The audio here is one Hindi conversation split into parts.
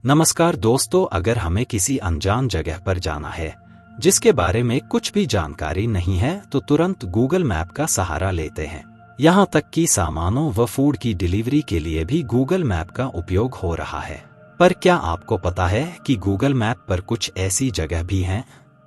नमस्कार दोस्तों, अगर हमें किसी अनजान जगह पर जाना है जिसके बारे में कुछ भी जानकारी नहीं है तो तुरंत गूगल मैप का सहारा लेते हैं। यहाँ तक कि सामानों व फूड की डिलीवरी के लिए भी गूगल मैप का उपयोग हो रहा है। पर क्या आपको पता है कि गूगल मैप पर कुछ ऐसी जगह भी हैं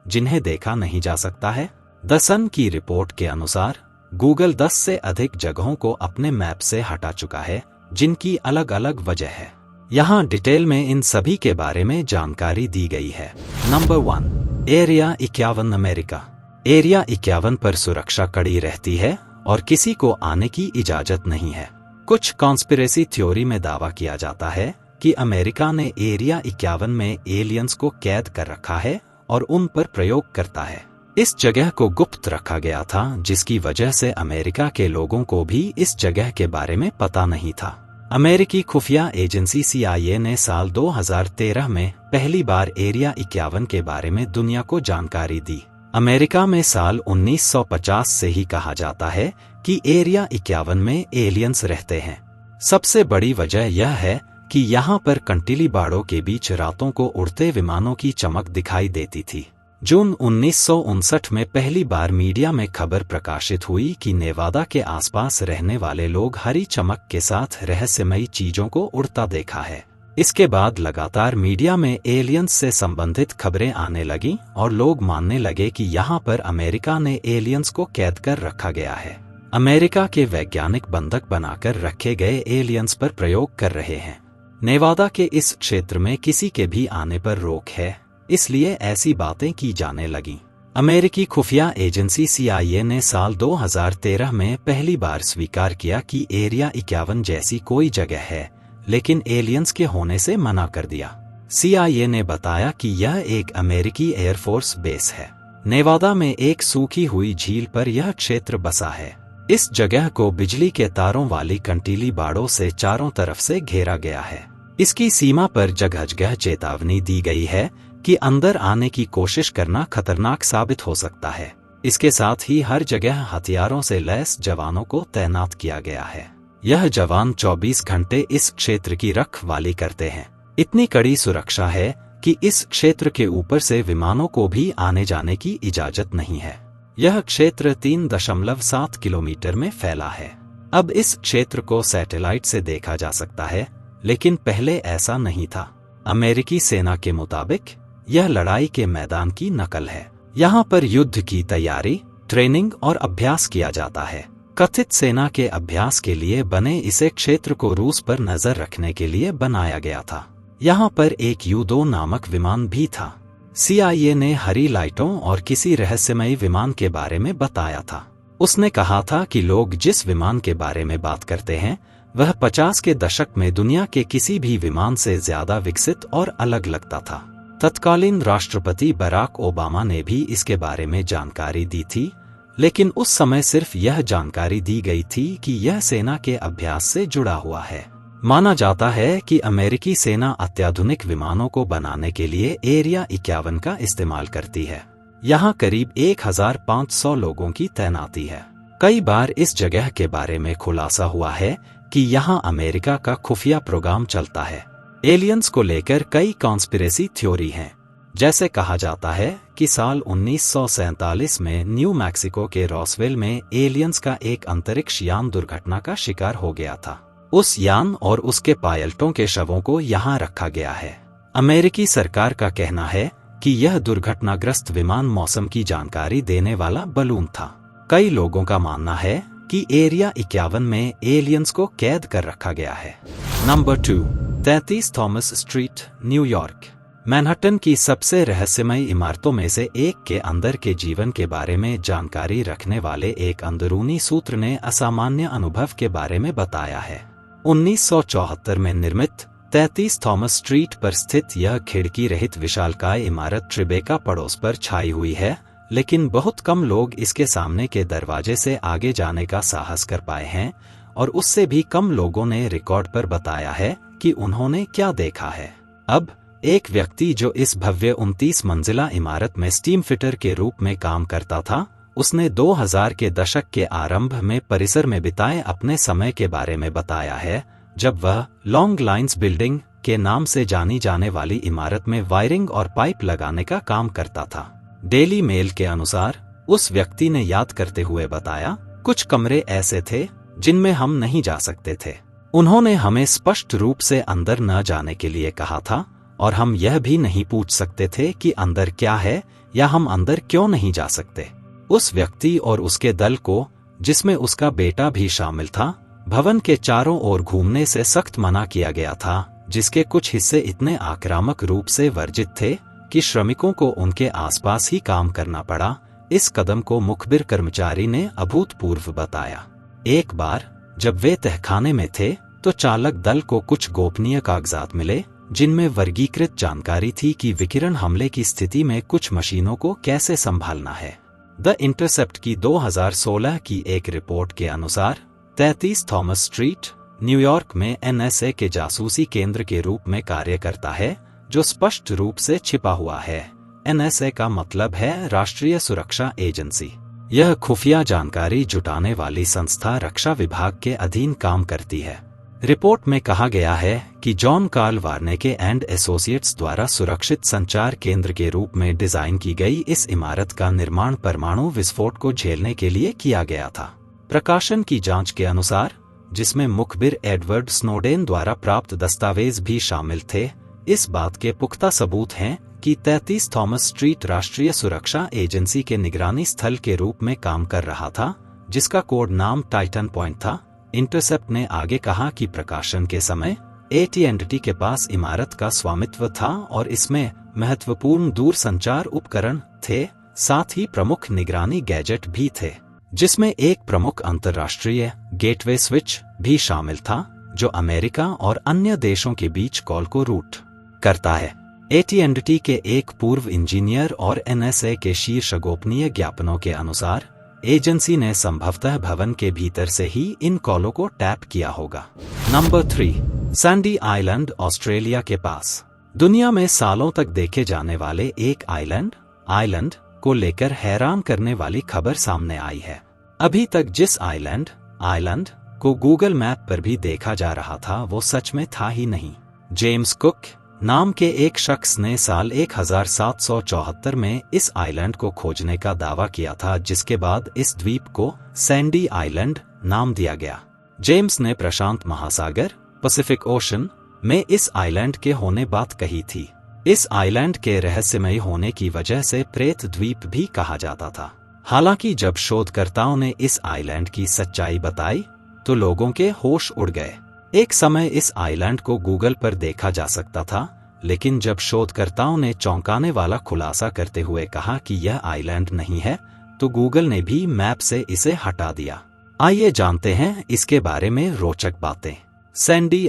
जिन्हें देखा नहीं जा सकता है? द सन की रिपोर्ट के अनुसार गूगल 10 से अधिक जगहों को अपने मैप से हटा चुका है, जिनकी अलग अलग वजह है। यहाँ डिटेल में इन सभी के बारे में जानकारी दी गई है। Number 1, area 51 America. एरिया 51 पर सुरक्षा कड़ी रहती है और किसी को आने की इजाजत नहीं है। कुछ कॉन्स्पिरेसी थ्योरी में दावा किया जाता है कि अमेरिका ने एरिया 51 में एलियंस को कैद कर रखा है और उन पर प्रयोग करता है। इस जगह को गुप्त रखा गया था, जिसकी वजह से अमेरिका के लोगों को भी इस जगह के बारे में पता नहीं था। अमेरिकी खुफिया एजेंसी CIA ने साल 2013 में पहली बार एरिया 51 के बारे में दुनिया को जानकारी दी। अमेरिका में साल 1950 से ही कहा जाता है कि एरिया 51 में एलियंस रहते हैं। सबसे बड़ी वजह यह है कि यहाँ पर कंटिलीबाड़ों के बीच रातों को उड़ते विमानों की चमक दिखाई देती थी। जून 1959 में पहली बार मीडिया में खबर प्रकाशित हुई कि नेवादा के आसपास रहने वाले लोग हरी चमक के साथ रहस्यमयी चीजों को उड़ता देखा है। इसके बाद लगातार मीडिया में एलियंस से संबंधित खबरें आने लगीं और लोग मानने लगे कि यहाँ पर अमेरिका ने एलियंस को कैद कर रखा गया है। अमेरिका के वैज्ञानिक बंधक बनाकर रखे गए एलियंस पर प्रयोग कर रहे हैं। नेवादा के इस क्षेत्र में किसी के भी आने पर रोक है, इसलिए ऐसी बातें की जाने लगीं। अमेरिकी खुफिया एजेंसी CIA ने साल 2013 में पहली बार स्वीकार किया कि एरिया 51 जैसी कोई जगह है, लेकिन एलियंस के होने से मना कर दिया। CIA ने बताया कि यह एक अमेरिकी एयरफोर्स बेस है। नेवादा में एक सूखी हुई झील पर यह क्षेत्र बसा है। इस जगह को बिजली के तारों वाली कंटीलीबाड़ों से चारों तरफ से घेरा गया है। इसकी सीमा पर जगह जगह चेतावनी दी गई है कि अंदर आने की कोशिश करना खतरनाक साबित हो सकता है। इसके साथ ही हर जगह हथियारों से लैस जवानों को तैनात किया गया है। यह जवान 24 घंटे इस क्षेत्र की रखवाली करते हैं। इतनी कड़ी सुरक्षा है कि इस क्षेत्र के ऊपर से विमानों को भी आने जाने की इजाजत नहीं है। यह क्षेत्र 3.7 किलोमीटर में फैला है। अब इस क्षेत्र को सैटेलाइट से देखा जा सकता है, लेकिन पहले ऐसा नहीं था। अमेरिकी सेना के मुताबिक यह लड़ाई के मैदान की नकल है। यहाँ पर युद्ध की तैयारी, ट्रेनिंग और अभ्यास किया जाता है। कथित सेना के अभ्यास के लिए बने इसे क्षेत्र को रूस पर नजर रखने के लिए बनाया गया था। यहाँ पर एक U-2 नामक विमान भी था। CIA ने हरी लाइटों और किसी रहस्यमयी विमान के बारे में बताया था। उसने कहा था कि लोग जिस विमान के बारे में बात करते हैं वह 50 के दशक में दुनिया के किसी भी विमान से ज्यादा विकसित और अलग लगता था। तत्कालीन राष्ट्रपति बराक ओबामा ने भी इसके बारे में जानकारी दी थी, लेकिन उस समय सिर्फ यह जानकारी दी गई थी कि यह सेना के अभ्यास से जुड़ा हुआ है। माना जाता है कि अमेरिकी सेना अत्याधुनिक विमानों को बनाने के लिए एरिया 51 का इस्तेमाल करती है। यहाँ करीब 1500 लोगों की तैनाती है। कई बार इस जगह के बारे में खुलासा हुआ है कि यहाँ अमेरिका का खुफिया प्रोग्राम चलता है। एलियंस को लेकर कई कॉन्स्पिरेसी थ्योरी हैं। जैसे कहा जाता है कि साल 1947 में न्यू मैक्सिको के रॉसवेल में एलियंस का एक अंतरिक्ष यान दुर्घटना का शिकार हो गया था। उस यान और उसके पायलटों के शवों को यहाँ रखा गया है। अमेरिकी सरकार का कहना है कि यह दुर्घटनाग्रस्त विमान मौसम की जानकारी देने वाला बलून था। कई लोगों का मानना है कि एरिया 51 में एलियंस को कैद कर रखा गया है। Number 2, 33 Thomas street, New York. Manhattan की सबसे रहस्यमयी इमारतों में से एक के अंदर के जीवन के बारे में जानकारी रखने वाले एक अंदरूनी सूत्र ने असामान्य अनुभव के बारे में बताया है। 1974 में निर्मित 33 थॉमस स्ट्रीट पर स्थित यह खिड़की रहित विशालकाय इमारत ट्रिबेका पड़ोस पर छाई हुई है, लेकिन बहुत कम लोग इसके सामने के दरवाजे से आगे जाने का साहस कर पाए हैं और उससे भी कम लोगों ने रिकॉर्ड पर बताया है कि उन्होंने क्या देखा है। अब एक व्यक्ति जो इस भव्य 29 मंजिला इमारत में स्टीम फिटर के रूप में काम करता था, उसने 2000 के दशक के आरंभ में परिसर में बिताए अपने समय के बारे में बताया है, जब वह लॉन्ग लाइन्स बिल्डिंग के नाम से जानी जाने वाली इमारत में वायरिंग और पाइप लगाने का काम करता था। डेली मेल के अनुसार उस व्यक्ति ने याद करते हुए बताया, कुछ कमरे ऐसे थे जिनमें हम नहीं जा सकते थे। उन्होंने हमें स्पष्ट रूप से अंदर न जाने के लिए कहा था और हम यह भी नहीं पूछ सकते थे कि अंदर क्या है या हम अंदर क्यों नहीं जा सकते। उस व्यक्ति और उसके दल को, जिसमें उसका बेटा भी शामिल था, भवन के चारों ओर घूमने से सख्त मना किया गया था, जिसके कुछ हिस्से इतने आक्रामक रूप से वर्जित थे कि श्रमिकों को उनके आसपास ही काम करना पड़ा। इस कदम को मुखबिर कर्मचारी ने अभूतपूर्व बताया। एक बार जब वे तहखाने में थे तो चालक दल को कुछ गोपनीय कागजात मिले जिनमें वर्गीकृत जानकारी थी कि विकिरण हमले की स्थिति में कुछ मशीनों को कैसे संभालना है। द इंटरसेप्ट की 2016 की एक रिपोर्ट के अनुसार 33 थॉमस स्ट्रीट, न्यूयॉर्क में एनएसए के जासूसी केंद्र के रूप में कार्य करता है, जो स्पष्ट रूप से छिपा हुआ है। एनएसए का मतलब है राष्ट्रीय सुरक्षा एजेंसी। यह खुफिया जानकारी जुटाने वाली संस्था रक्षा विभाग के अधीन काम करती है। रिपोर्ट में कहा गया है कि जॉन कार्ल वार्नेके एंड एसोसिएट्स द्वारा सुरक्षित संचार केंद्र के रूप में डिजाइन की गई इस इमारत का निर्माण परमाणु विस्फोट को झेलने के लिए किया गया था। प्रकाशन की जांच के अनुसार, जिसमें मुखबिर एडवर्ड स्नोडेन द्वारा प्राप्त दस्तावेज भी शामिल थे, इस बात के पुख्ता सबूत हैं कि 33 थॉमस स्ट्रीट राष्ट्रीय सुरक्षा एजेंसी के निगरानी स्थल के रूप में काम कर रहा था, जिसका कोड नाम टाइटन पॉइंट था। इंटरसेप्ट ने आगे कहा कि प्रकाशन के समय AT&T के पास इमारत का स्वामित्व था और इसमें महत्वपूर्ण दूरसंचार उपकरण थे, साथ ही प्रमुख निगरानी गैजेट भी थे, जिसमें एक प्रमुख अंतर्राष्ट्रीय गेटवे स्विच भी शामिल था, जो अमेरिका और अन्य देशों के बीच कॉल को रूट करता है। AT&T के एक पूर्व इंजीनियर और NSA के शीर्ष गोपनीय ज्ञापनों के अनुसार एजेंसी ने संभवतः भवन के भीतर से ही इन कॉलों को टैप किया होगा। नंबर 3, सैंडी आइलैंड, ऑस्ट्रेलिया के पास। दुनिया में सालों तक देखे जाने वाले एक आइलैंड को लेकर हैरान करने वाली खबर सामने आई है। अभी तक जिस आइलैंड को गूगल मैप पर भी देखा जा रहा था, वो सच में था ही नहीं। जेम्स कुक नाम के एक शख्स ने साल 1774 में इस आइलैंड को खोजने का दावा किया था, जिसके बाद इस द्वीप को सैंडी आइलैंड नाम दिया गया। जेम्स ने प्रशांत महासागर, पैसिफिक ओशन में इस आइलैंड के होने बात कही थी। इस आइलैंड के रहस्यमयी होने की वजह से प्रेत द्वीप भी कहा जाता था। हालांकि जब शोधकर्ताओं ने इस आइलैंड की सच्चाई बताई तो लोगों के होश उड़ गए। एक समय इस आइलैंड को गूगल पर देखा जा सकता था, लेकिन जब शोधकर्ताओं ने चौंकाने वाला खुलासा करते हुए कहा कि यह आइलैंड नहीं है, तो गूगल ने भी मैप से इसे हटा दिया। आइए जानते हैं इसके बारे में रोचक बातें। सैंडी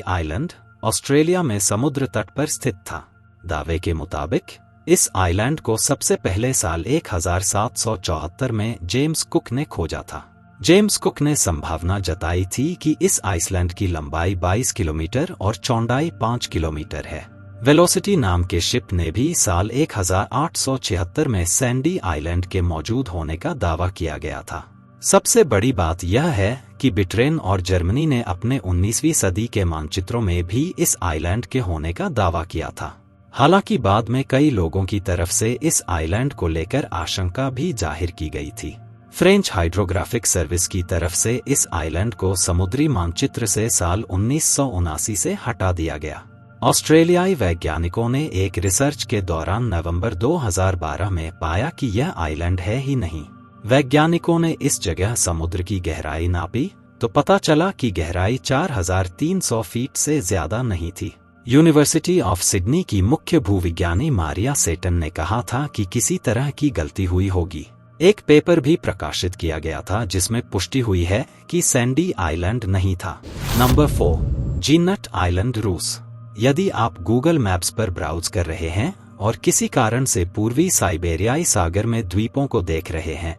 आइलैंड ऑस्ट्रेलिया में समुद्र तट पर स्थित था। दावे के मुताबिक इस आइलैंड को सबसे पहले साल 1774 में जेम्स कुक ने खोजा था। जेम्स कुक ने संभावना जताई थी कि इस आइसलैंड की लंबाई 22 किलोमीटर और चौड़ाई 5 किलोमीटर है। वेलोसिटी नाम के शिप ने भी साल 1876 में सैंडी आइलैंड के मौजूद होने का दावा किया गया था। सबसे बड़ी बात यह है कि ब्रिटेन और जर्मनी ने अपने 19वीं सदी के मानचित्रों में भी इस आइलैंड के होने का दावा किया था। हालांकि बाद में कई लोगों की तरफ से इस आइलैंड को लेकर आशंका भी जाहिर की गई थी। फ्रेंच हाइड्रोग्राफिक सर्विस की तरफ से इस आइलैंड को समुद्री मानचित्र से साल 1979 से हटा दिया गया। ऑस्ट्रेलियाई वैज्ञानिकों ने एक रिसर्च के दौरान नवंबर 2012 में पाया कि यह आइलैंड है ही नहीं। वैज्ञानिकों ने इस जगह समुद्र की गहराई नापी तो पता चला कि गहराई 4300 फीट से ज्यादा नहीं थी। यूनिवर्सिटी ऑफ सिडनी की मुख्य भूविज्ञानी मारिया सेटन ने कहा था कि किसी तरह की गलती हुई होगी। एक पेपर भी प्रकाशित किया गया था जिसमें पुष्टि हुई है कि सैंडी आइलैंड नहीं था। नंबर 4, जीनट आइलैंड, रूस। यदि आप गूगल मैप्स पर ब्राउज कर रहे हैं और किसी कारण से पूर्वी साइबेरियाई सागर में द्वीपों को देख रहे हैं,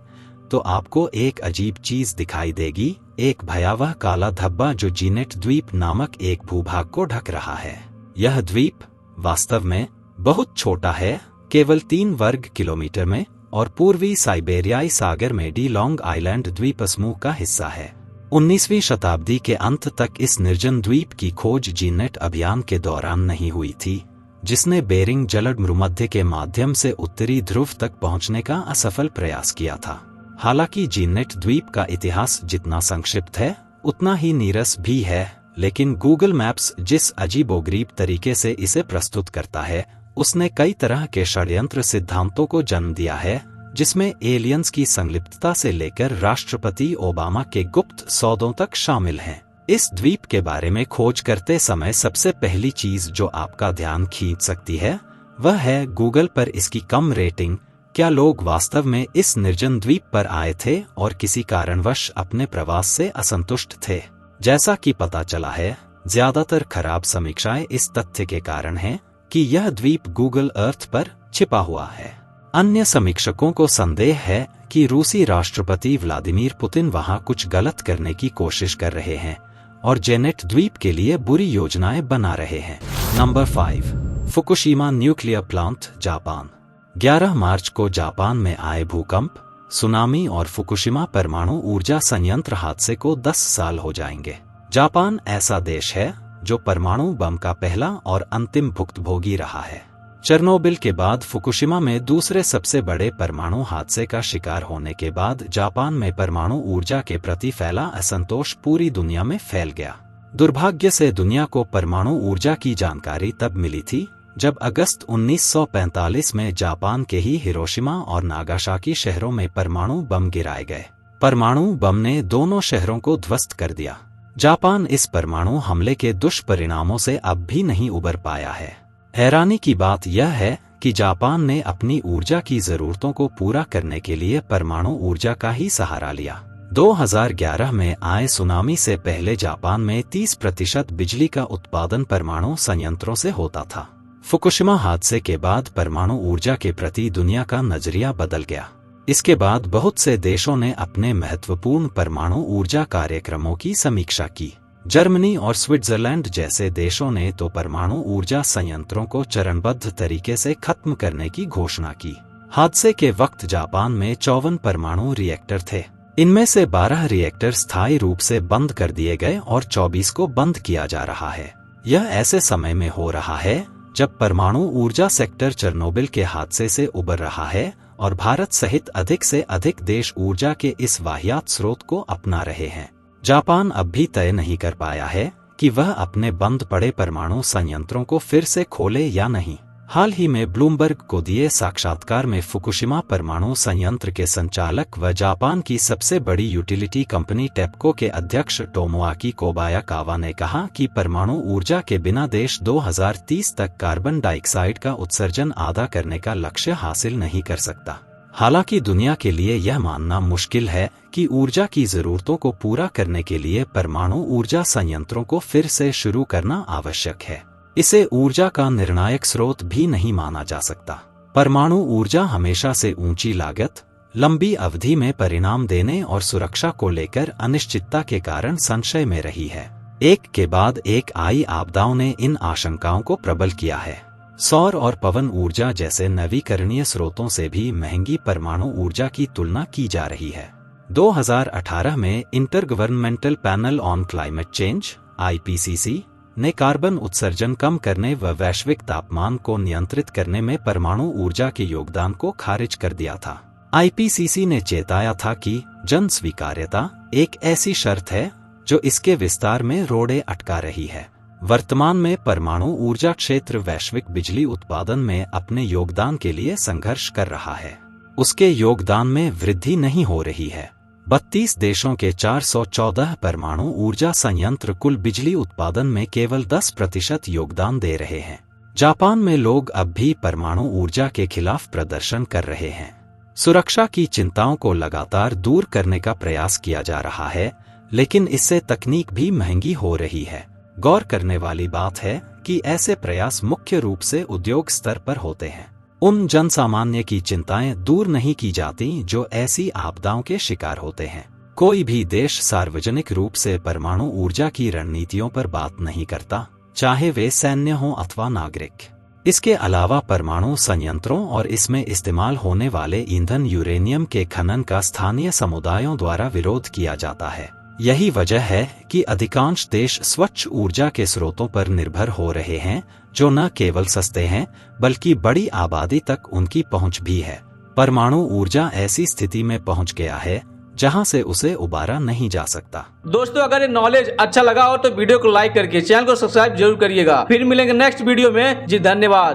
तो आपको एक अजीब चीज दिखाई देगी, एक भयावह काला धब्बा जो जीनेट द्वीप नामक एक भूभाग को ढक रहा है। यह द्वीप वास्तव में बहुत छोटा है, केवल 3 वर्ग किलोमीटर में, और पूर्वी साइबेरियाई सागर में डी लॉन्ग आइलैंड द्वीप समूह का हिस्सा है। 19वीं शताब्दी के अंत तक इस निर्जन द्वीप की खोज जीनेट अभियान के दौरान नहीं हुई थी, जिसने बेरिंग जलद भूमध्य के माध्यम से उत्तरी ध्रुव तक पहुंचने का असफल प्रयास किया था। हालांकि जीनेट द्वीप का इतिहास जितना संक्षिप्त है उतना ही नीरस भी है, लेकिन गूगल मैप्स जिस अजीबोगरीब तरीके से इसे प्रस्तुत करता है उसने कई तरह के षड्यंत्र सिद्धांतों को जन्म दिया है, जिसमें एलियंस की संलिप्तता से लेकर राष्ट्रपति ओबामा के गुप्त सौदों तक शामिल हैं। इस द्वीप के बारे में खोज करते समय सबसे पहली चीज जो आपका ध्यान खींच सकती है वह है गूगल पर इसकी कम रेटिंग। क्या लोग वास्तव में इस निर्जन द्वीप पर आए थे और किसी कारणवश अपने प्रवास से असंतुष्ट थे? जैसा कि पता चला है, ज्यादातर खराब समीक्षाएं इस तथ्य के कारण हैं कि यह द्वीप गूगल अर्थ पर छिपा हुआ है। अन्य समीक्षकों को संदेह है कि रूसी राष्ट्रपति व्लादिमीर पुतिन वहां कुछ गलत करने की कोशिश कर रहे हैं और जेनेट द्वीप के लिए बुरी योजनाएं बना रहे हैं। Number 5, Fukushima nuclear plant, Japan. 11 मार्च को जापान में आए भूकंप, सुनामी और फुकुशिमा परमाणु ऊर्जा संयंत्र हादसे को 10 साल हो जाएंगे। जापान ऐसा देश है जो परमाणु बम का पहला और अंतिम भुक्तभोगी रहा है। चेरनोबिल के बाद फुकुशिमा में दूसरे सबसे बड़े परमाणु हादसे का शिकार होने के बाद जापान में परमाणु ऊर्जा के प्रति फैला असंतोष पूरी दुनिया में फैल गया। दुर्भाग्य से दुनिया को परमाणु ऊर्जा की जानकारी तब मिली थी जब अगस्त 1945 में जापान के ही हिरोशिमा और नागासाकी शहरों में परमाणु बम गिराए गए। परमाणु बम ने दोनों शहरों को ध्वस्त कर दिया। जापान इस परमाणु हमले के दुष्परिणामों से अब भी नहीं उबर पाया है। हैरानी की बात यह है कि जापान ने अपनी ऊर्जा की जरूरतों को पूरा करने के लिए परमाणु ऊर्जा का ही सहारा लिया। 2011 में आए सुनामी से पहले जापान में 30% बिजली का उत्पादन परमाणु संयंत्रों से होता था। फुकुशिमा हादसे के बाद परमाणु ऊर्जा के प्रति दुनिया का नजरिया बदल गया। इसके बाद बहुत से देशों ने अपने महत्वपूर्ण परमाणु ऊर्जा कार्यक्रमों की समीक्षा की। जर्मनी और स्विट्जरलैंड जैसे देशों ने तो परमाणु ऊर्जा संयंत्रों को चरणबद्ध तरीके से खत्म करने की घोषणा की। हादसे के वक्त जापान में 54 परमाणु रिएक्टर थे। इनमें से 12 रिएक्टर स्थायी रूप से बंद कर दिए गए और 24 को बंद किया जा रहा है। यह ऐसे समय में हो रहा है जब परमाणु ऊर्जा सेक्टर चेरनोबिल के हादसे से उबर रहा है और भारत सहित अधिक से अधिक देश ऊर्जा के इस वाहियात स्रोत को अपना रहे हैं। जापान अब भी तय नहीं कर पाया है कि वह अपने बंद पड़े परमाणु संयंत्रों को फिर से खोले या नहीं। हाल ही में ब्लूमबर्ग को दिए साक्षात्कार में फुकुशिमा परमाणु संयंत्र के संचालक व जापान की सबसे बड़ी यूटिलिटी कंपनी टेप्को के अध्यक्ष टोमोआकी कोबायाकावा ने कहा कि परमाणु ऊर्जा के बिना देश 2030 तक कार्बन डाइऑक्साइड का उत्सर्जन आधा करने का लक्ष्य हासिल नहीं कर सकता। हालांकि दुनिया के लिए यह मानना मुश्किल है कि ऊर्जा की जरूरतों को पूरा करने के लिए परमाणु ऊर्जा संयंत्रों को फिर से शुरू करना आवश्यक है। इसे ऊर्जा का निर्णायक स्रोत भी नहीं माना जा सकता। परमाणु ऊर्जा हमेशा से ऊंची लागत, लंबी अवधि में परिणाम देने और सुरक्षा को लेकर अनिश्चितता के कारण संशय में रही है। एक के बाद एक आई आपदाओं ने इन आशंकाओं को प्रबल किया है। सौर और पवन ऊर्जा जैसे नवीकरणीय स्रोतों से भी महंगी परमाणु ऊर्जा की तुलना की जा रही है। 2018 में intergovernmental panel on climate change (IPCC) ने कार्बन उत्सर्जन कम करने व वैश्विक तापमान को नियंत्रित करने में परमाणु ऊर्जा के योगदान को खारिज कर दिया था। IPCC ने चेताया था कि जन स्वीकार्यता एक ऐसी शर्त है जो इसके विस्तार में रोड़े अटका रही है। वर्तमान में परमाणु ऊर्जा क्षेत्र वैश्विक बिजली उत्पादन में अपने योगदान के लिए संघर्ष कर रहा है। उसके योगदान में वृद्धि नहीं हो रही है। 32 देशों के 414 परमाणु ऊर्जा संयंत्र कुल बिजली उत्पादन में केवल 10% योगदान दे रहे हैं। जापान में लोग अब भी परमाणु ऊर्जा के खिलाफ प्रदर्शन कर रहे हैं। सुरक्षा की चिंताओं को लगातार दूर करने का प्रयास किया जा रहा है, लेकिन इससे तकनीक भी महंगी हो रही है। गौर करने वाली बात है कि ऐसे प्रयास मुख्य रूप से उद्योग स्तर पर होते हैं। उन जनसामान्य की चिंताएं दूर नहीं की जाती जो ऐसी आपदाओं के शिकार होते हैं। कोई भी देश सार्वजनिक रूप से परमाणु ऊर्जा की रणनीतियों पर बात नहीं करता, चाहे वे सैन्य हों अथवा नागरिक। इसके अलावा परमाणु संयंत्रों और इसमें इस्तेमाल होने वाले ईंधन यूरेनियम के खनन का स्थानीय समुदायों द्वारा विरोध किया जाता है। यही वजह है कि अधिकांश देश स्वच्छ ऊर्जा के स्रोतों पर निर्भर हो रहे हैं, जो न केवल सस्ते हैं बल्कि बड़ी आबादी तक उनकी पहुंच भी है। परमाणु ऊर्जा ऐसी स्थिति में पहुंच गया है जहां से उसे उबारा नहीं जा सकता। दोस्तों, अगर ये नॉलेज अच्छा लगा हो तो वीडियो को लाइक करके चैनल को सब्सक्राइब जरूर करिएगा। फिर मिलेंगे नेक्स्ट वीडियो में। जी धन्यवाद।